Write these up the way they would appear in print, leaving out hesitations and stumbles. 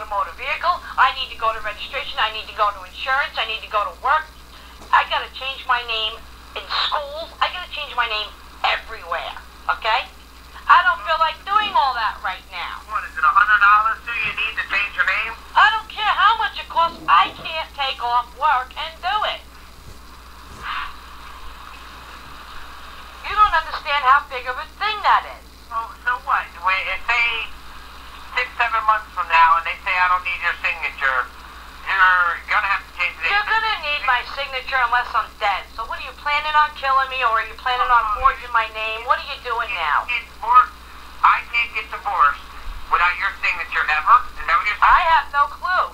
to motor vehicle. I need to go to registration. I need to go to insurance. I need to go to work. I got to change my name in schools. I got to change my name everywhere, okay? I don't feel like doing all that right now. What, is it $100 do you need to change your name? I don't care how much it costs. I can't take off work and do it. You don't understand how big of a thing that is. So what? If they 6-7 months from now and they say I don't need your signature, you're gonna have to change the name. You're gonna need my signature unless I'm dead. So what, are you planning on killing me, or are you planning on forging my name? What are you doing now? I can't get divorced without your signature ever. Is that what you're saying? I have no clue.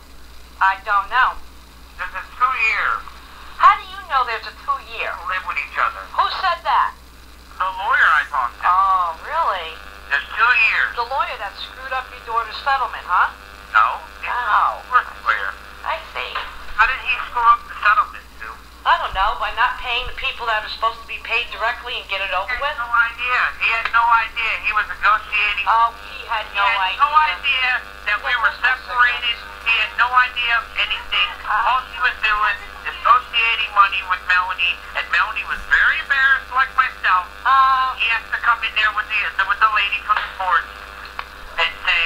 I don't know. There's a 2-year. How do you know there's a 2-year? To live with each other. Who said that? The lawyer I talked to. Oh, really? There's 2 years. The lawyer that screwed up your daughter's settlement, huh? No. Oh. Lawyer. I see. How did he screw up the settlement, Sue? I don't know, by not paying the people that are supposed to be paid directly and get it over He with. had no idea. He had no idea. He was negotiating. Oh, he had no idea. He had no idea that we were separated. He had no idea of anything. All she was doing is negotiating money with Melanie, and Melanie was very embarrassed, like myself. He has to come in there with the lady from the court and say,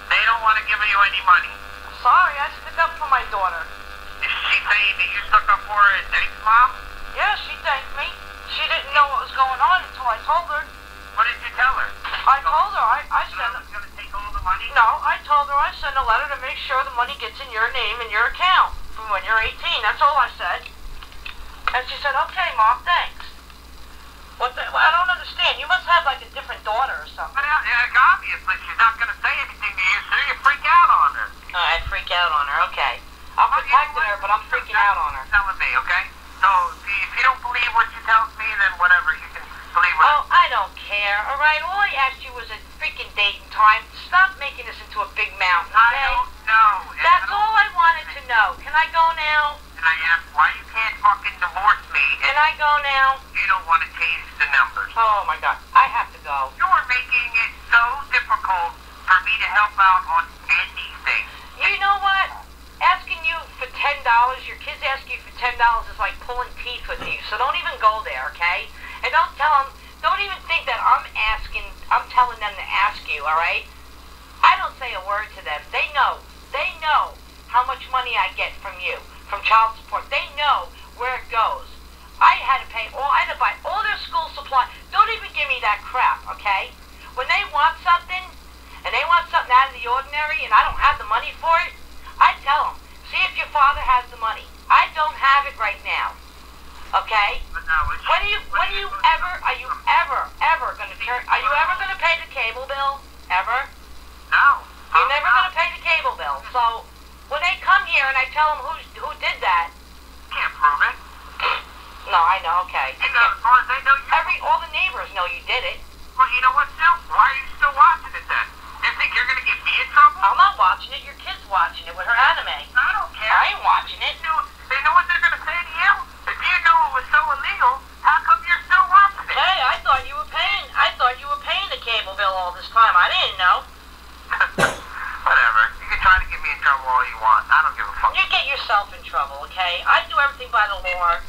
they don't want to give you any money. Sorry, I stuck up for my daughter. Is she saying that you stuck up for her and thanks, Mom? Yeah, she thanked me. She didn't know what was going on until I told her. What did you tell her? I told her, I You sent know who's going to take all the money? No, I told her I sent a letter to make sure the money gets in your name and your account from when you're 18. That's all I said. And she said, okay, Mom, thanks. Well, I don't understand. You must have like a different daughter or something. But obviously she's not going to say anything to you, so you freak out on her. I freak out on her, okay. I'm protecting her, but I'm freaking out on her. Telling me, okay? So if you don't believe what she tells me, then whatever, you can believe what. Oh, I don't care, all right? All I asked you was a freaking date and time. Stop making this into a big mountain, okay? I don't know. That's all I wanted to know. Can I go now? And I asked why you can't fucking divorce me, and Can I go now? you don't want to change the numbers. Oh, my God. I have to go. You're making it so difficult for me to help out on anything. You know what? Asking you for $10, your kids asking you for $10 is like pulling teeth with you. So don't even go there, okay? And don't even think that I'm telling them to ask you, all right? I don't say a word to them. They know how much money I get from you, from child support. They know where it goes. I had to buy all their school supplies. Don't even give me that crap, okay? When they want something, and they want something out of the ordinary, and I don't have the money for it, I tell them, see if your father has the money. I don't have it right now, okay? But now, Are you ever going to pay the cable bill? Ever? No. You're never going to pay the cable bill. So when they come here and I tell them who did that, Can't prove it. no, I know, okay. You know, as far as they know, All the neighbors know you did it. Well, you know what, Sue? Why are you still watching it then? You think you're going to get me in trouble? I'm not watching it. Your kid's watching it with her anime. I don't care. I ain't watching it. They know what they're going to say to you? If you know it was so illegal, how come you're still watching it? Hey, I thought you were paying the cable bill all this time. I didn't know. Whatever. You can try to get me in trouble all you want. I don't give a fuck. You get yourself in trouble, okay? I do everything by the law.